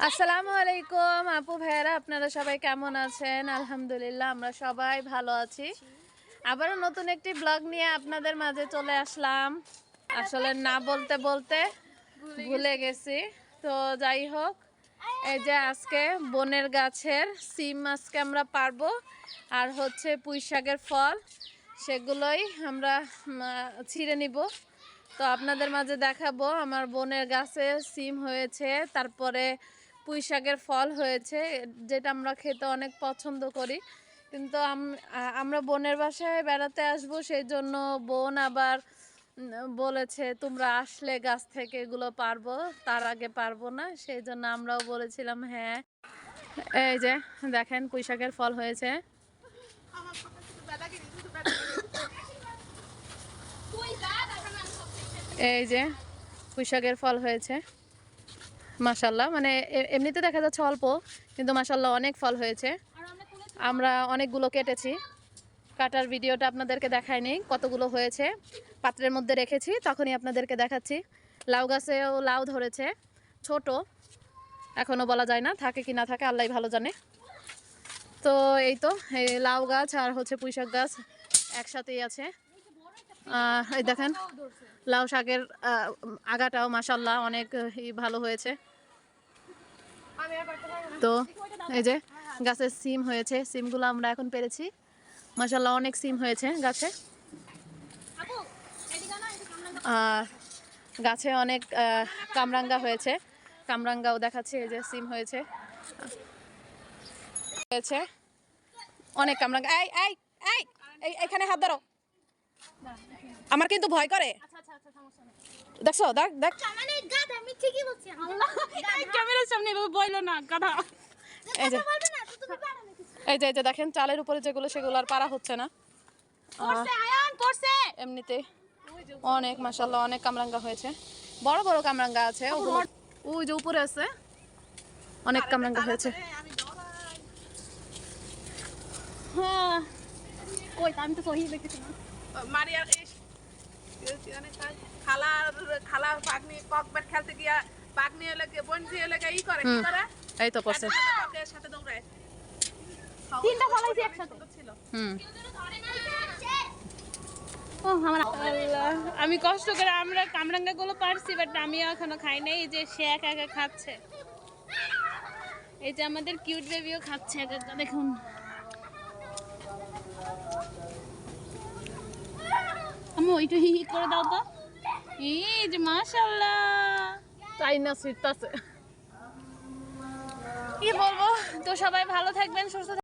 আসসালামু আলাইকুম আপু ভাইয়ারা, আপনারা সবাই কেমন আছেন? আলহামদুলিল্লাহ আমরা সবাই ভালো আছি। আবারও নতুন একটি ব্লগ নিয়ে আপনাদের মাঝে চলে আসলাম। আসলে না বলতে বলতে ভুলে গেছি। তো যাই হোক, এই যে আজকে বনের গাছের সিম আজকে আমরা পারবো, আর হচ্ছে পুঁই শাকের ফল, সেগুলোই আমরা ছিঁড়ে নিব। তো আপনাদের মাঝে দেখাবো আমার বোনের গাছে সিম হয়েছে, তারপরে পুঁই শাকের ফল হয়েছে, যেটা আমরা খেতে অনেক পছন্দ করি। কিন্তু আমরা বোনের বাসায় বেড়াতে আসবো, সেই জন্য বোন আবার বলেছে তোমরা আসলে গাছ থেকে এগুলো পারবো, তার আগে পারবো না। সেই জন্য আমরাও বলেছিলাম হ্যাঁ। এই যে দেখেন পুঁই শাকের ফল হয়েছে। এই যে পুঁই শাকের ফল হয়েছে মাশাল্লাহ, মানে এমনিতে দেখা যাচ্ছে অল্প, কিন্তু মাশাল্লাহ অনেক ফল হয়েছে। আমরা অনেকগুলো কেটেছি, কাটার ভিডিওটা আপনাদেরকে দেখাইনি, কতগুলো হয়েছে পাত্রের মধ্যে রেখেছি, তখনই আপনাদেরকে দেখাচ্ছি। লাউ গাছেও লাউ ধরেছে, ছোট, এখনও বলা যায় না থাকে কি না থাকে, আল্লাহ ভালো জানে। তো এই তো এই লাউ গাছ আর হচ্ছে পুঁই শাক গাছ একসাথেই আছে। এই দেখেন লাউ শাকের আগাটাও মাশাল্লাহ অনেক ভালো হয়েছে। তো এই যে গাছের সিম হয়েছে, সিমগুলো আমরা এখন পেরেছি। মাশাল্লাহ অনেক সিম হয়েছে গাছে, আর গাছে অনেক কামরাঙ্গা হয়েছে, কামরাঙ্গাও দেখাচ্ছে। এই যে সিম হয়েছে হয়েছে অনেক কামরাঙ্গা। এই এই এই এখানে হাত ধরো, আমার কিন্তু ভয় করে। দেখছো, দেখ দেখ ক্যামেরার সামনে এভাবে বইলো না গাধা। এই যে এই যে দেখেন চালের উপরে যেগুলো, সেগুলো আর পারা হচ্ছে না। এমনিতে অনেক মাশাল্লাহ অনেক কামরাঙ্গা হয়েছে, বড় বড় কামরাঙ্গা আছে। ওই যে উপরে আছে অনেক কামরাঙ্গা হয়েছে। হ্যাঁ কই আমি তো সহি দেখেছি না। মারিয়ার খালা পাগনি ককব্যাট খেলতে গিয়া পাগনি এলাকে বন্ধি এলাকে ই করে কি করে এই তো পড়ছে, ককের সাথে দৌড়ায়। তিনটা ফলাইছি একসাথে ছিল ও আমার আল্লাহ, আমি কষ্ট করে আমরা কামরাঙ্গা গুলো পারছি, বাট আমি এখনো খাই নাই। এই যে সে একা একা খাচ্ছে, এই যে আমাদের কিউট বেবিও খাচ্ছে একা একা, দেখুন। আমি ওইটা হি হি করে দাও তো। এই যে মাশাআল্লাহ, তাই না শীত আছে। কি বলবো। তো সবাই ভালো থাকবেন, সুস্থ